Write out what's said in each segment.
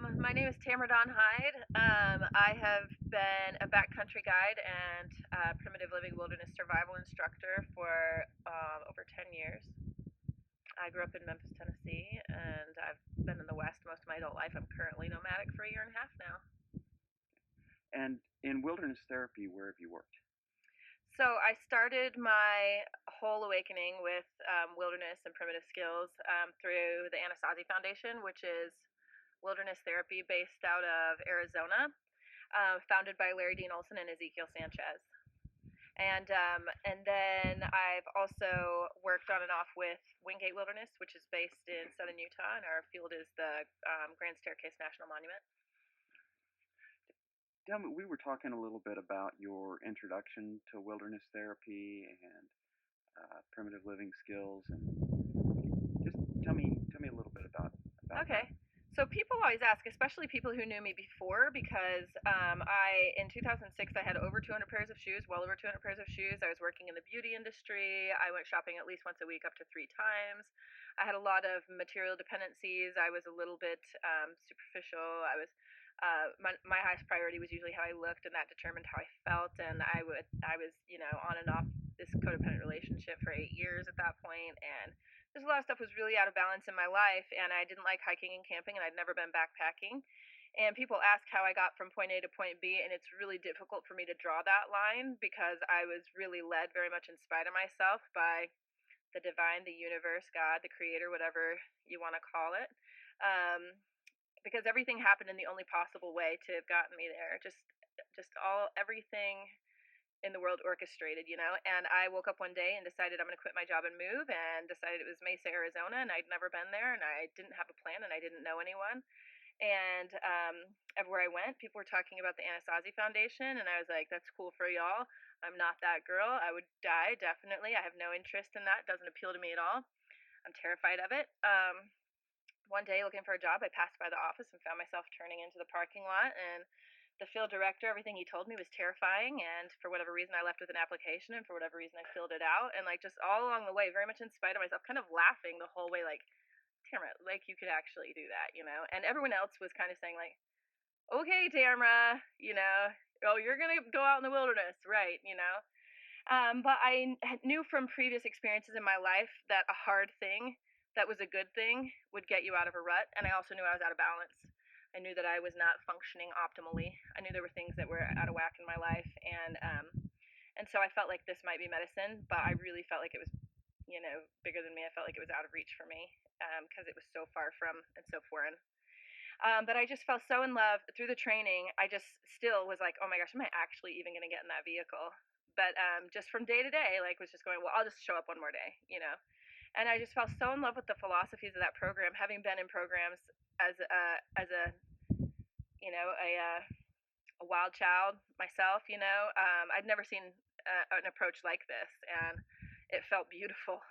My name is Tamra Hyde. I have been a backcountry guide and primitive living wilderness survival instructor for over 10 years. I grew up in Memphis, Tennessee, and I've been in the West most of my adult life. I'm currently nomadic for a year and a half now. And in wilderness therapy, where have you worked? So I started my whole awakening with wilderness and primitive skills through the Anasazi Foundation, which is wilderness therapy based out of Arizona, founded by Larry Dean Olson and Ezekiel Sanchez. And then I've also worked on and off with Wingate Wilderness, which is based in southern Utah, and our field is the Grand Staircase National Monument. Tell me, we were talking a little bit about your introduction to wilderness therapy and primitive living skills, and just tell me a little bit about that. Okay. So people always ask, especially people who knew me before, because I in 2006 I had over 200 pairs of shoes, well over 200 pairs of shoes. I was working in the beauty industry. I went shopping at least once a week, up to 3 times. I had a lot of material dependencies. I was a little bit superficial. My highest priority was usually how I looked, and that determined how I felt. And I was on and off this codependent relationship for 8 years at that point, and there's a lot of stuff was really out of balance in my life, and I didn't like hiking and camping, and I'd never been backpacking. And people ask how I got from point A to point B, and it's really difficult for me to draw that line because I was really led very much in spite of myself by the divine, the universe, God, the creator, whatever you want to call it. Because everything happened in the only possible way to have gotten me there. Just everything in the world orchestrated. And I woke up one day and decided I'm going to quit my job and move, and decided it was Mesa, Arizona, and I'd never been there, and I didn't have a plan, and I didn't know anyone. And everywhere I went, people were talking about the Anasazi Foundation, and I was like, that's cool for y'all. I'm not that girl. I would die, definitely. I have no interest in that. It doesn't appeal to me at all. I'm terrified of it. One day, looking for a job, I passed by the office and found myself turning into the parking lot, and the field director, everything he told me was terrifying, and for whatever reason I left with an application, and for whatever reason I filled it out, and like just all along the way, very much in spite of myself, kind of laughing the whole way, like, Tamara, like you could actually do that. And everyone else was kind of saying like, okay, Tamara, oh, you're gonna go out in the wilderness, right? But I knew from previous experiences in my life that a hard thing that was a good thing would get you out of a rut. And I also knew I was out of balance. I knew that I was not functioning optimally. I knew there were things that were out of whack in my life, and so I felt like this might be medicine, but I really felt like it was, bigger than me. I felt like it was out of reach for me because it was so far from and so foreign. But I just fell so in love through the training. I just still was like, oh my gosh, am I actually even going to get in that vehicle? But just from day to day, like, was just going, well, I'll just show up one more day. And I just fell so in love with the philosophies of that program, having been in programs as a you know a wild child myself. I'd never seen an approach like this, and it felt beautiful.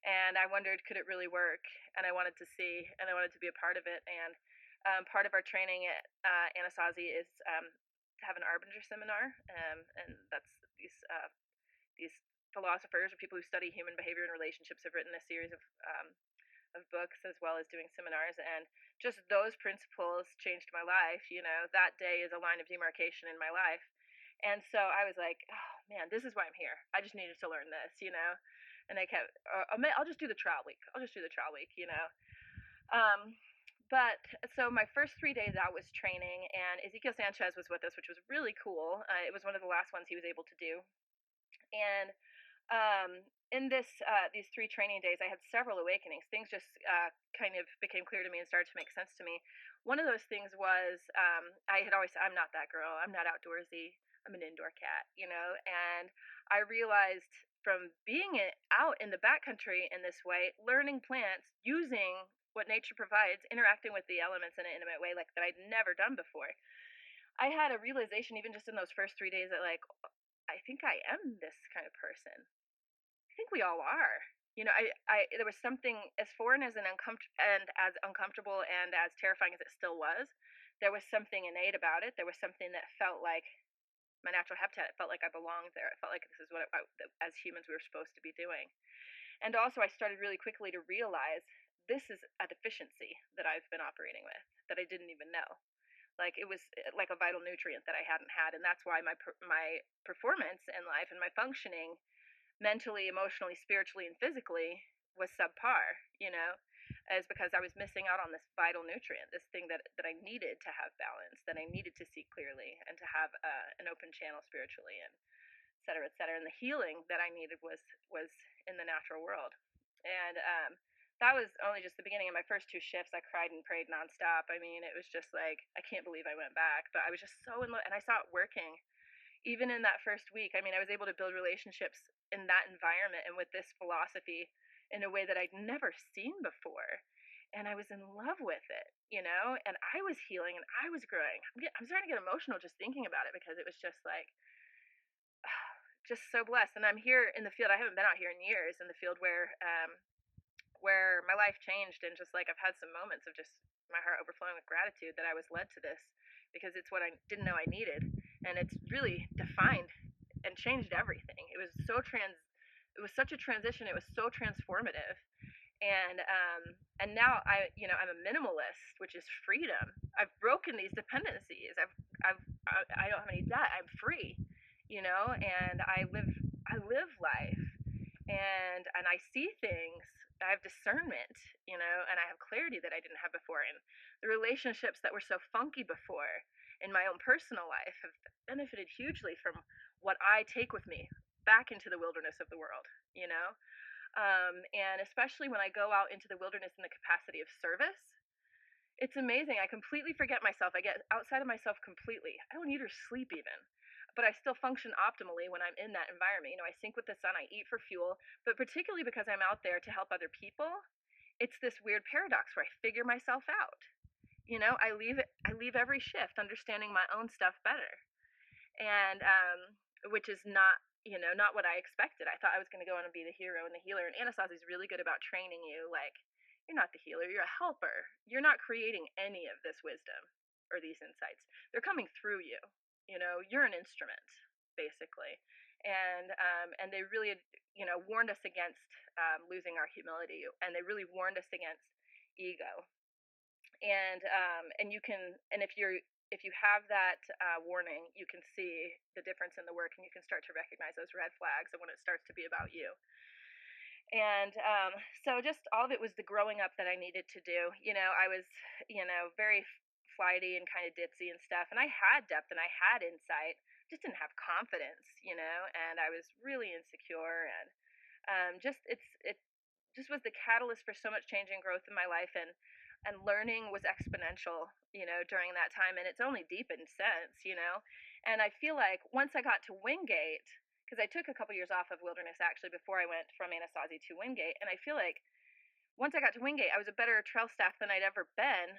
And I wondered, could it really work? And I wanted to see, and I wanted to be a part of it. And part of our training at Anasazi is to have an Arbinger seminar, and that's these philosophers or people who study human behavior and relationships have written a series of books as well as doing seminars, and just those principles changed my life. That day is a line of demarcation in my life, and so I was like, oh man, this is why I'm here. I just needed to learn this. And I kept, I'll just do the trial week. I'll just do the trial week. um, but so my first 3 days out was training, and Ezekiel Sanchez was with us, which was really cool. It was one of the last ones he was able to do. And in these 3 training days, I had several awakenings. Things just kind of became clear to me and started to make sense to me. One of those things was I had always said, I'm not that girl. I'm not outdoorsy. I'm an indoor cat. And I realized from being out in the backcountry in this way, learning plants, using what nature provides, interacting with the elements in an intimate way like that I'd never done before. I had a realization even just in those first 3 days that, like, I think I am this kind of person. I think we all are. There was something as foreign as and as uncomfortable and as terrifying as it still was. There was something innate about it. There was something that felt like my natural habitat. It felt like I belonged there. It felt like this is as humans we were supposed to be doing. And also, I started really quickly to realize this is a deficiency that I've been operating with that I didn't even know. Like it was like a vital nutrient that I hadn't had, and that's why my performance in life and my functioning mentally, emotionally, spiritually, and physically was subpar, is because I was missing out on this vital nutrient, this thing that I needed to have balance, that I needed to see clearly, and to have an open channel spiritually, and et cetera, et cetera. And the healing that I needed was in the natural world. And that was only just the beginning. Of my first two shifts, I cried and prayed nonstop. I mean, it was just like, I can't believe I went back, but I was just so in love, and I saw it working even in that first week. I mean, I was able to build relationships in that environment and with this philosophy in a way that I'd never seen before. And I was in love with it, and I was healing and I was growing. I'm starting to get emotional just thinking about it, because it was just like, just so blessed. And I'm here in the field. I haven't been out here in years, in the field where my life changed, and just like I've had some moments of just my heart overflowing with gratitude that I was led to this, because it's what I didn't know I needed, and it's really defined and changed everything. It was such a transition. It was so transformative. And now I'm a minimalist, which is freedom. I've broken these dependencies. I don't have any debt. I'm free, and I live life, and I see things. I have discernment, and I have clarity that I didn't have before. And the relationships that were so funky before in my own personal life have benefited hugely from what I take with me back into the wilderness of the world, and especially when I go out into the wilderness in the capacity of service. It's amazing. I completely forget myself. I get outside of myself completely. I don't eat or sleep even. But I still function optimally when I'm in that environment. I sync with the sun, I eat for fuel, but particularly because I'm out there to help other people, it's this weird paradox where I figure myself out. I leave every shift understanding my own stuff better. And which is not what I expected. I thought I was going to go on and be the hero and the healer. And Anasazi is really good about training you. Like, you're not the healer, you're a helper. You're not creating any of this wisdom or these insights. They're coming through you. You're an instrument, basically. And they really, warned us against losing our humility, and they really warned us against ego. And you can, and if you have that warning, you can see the difference in the work, and you can start to recognize those red flags and when it starts to be about you. And so just all of it was the growing up that I needed to do. I was, very flighty and kind of ditzy and stuff. And I had depth and I had insight, just didn't have confidence, and I was really insecure. And it just was the catalyst for so much change and growth in my life. And learning was exponential, during that time. And it's only deepened since. And I feel like once I got to Wingate, because I took a couple years off of wilderness actually before I went from Anasazi to Wingate, and I feel like once I got to Wingate, I was a better trail staff than I'd ever been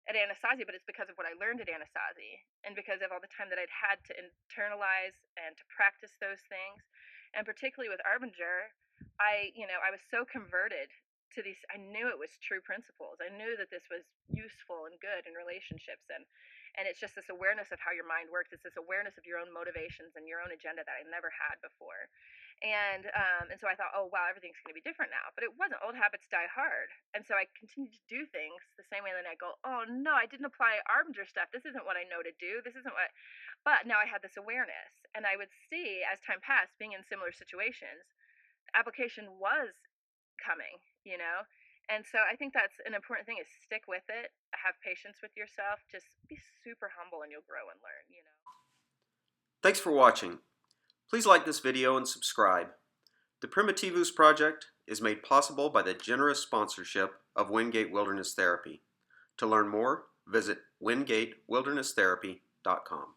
at Anasazi, but it's because of what I learned at Anasazi, and because of all the time that I'd had to internalize and to practice those things. And particularly with Arbinger, I was so converted to these. I knew it was true principles. I knew that this was useful and good in relationships, and it's just this awareness of how your mind works. It's this awareness of your own motivations and your own agenda that I never had before. And so I thought, oh wow, everything's going to be different now. But it wasn't. Old habits die hard. And so I continued to do things the same way. And then I go, oh no, I didn't apply Arbinger stuff. This isn't what I know to do. This isn't what. But now I had this awareness, and I would see as time passed, being in similar situations, application was coming. And so I think that's an important thing, is stick with it, have patience with yourself, just be super humble, and you'll grow and learn. Thanks for watching. Please like this video and subscribe. The Primitivus project is made possible by the generous sponsorship of Wingate Wilderness Therapy. To learn more, visit wingatewilderness.therapy.com.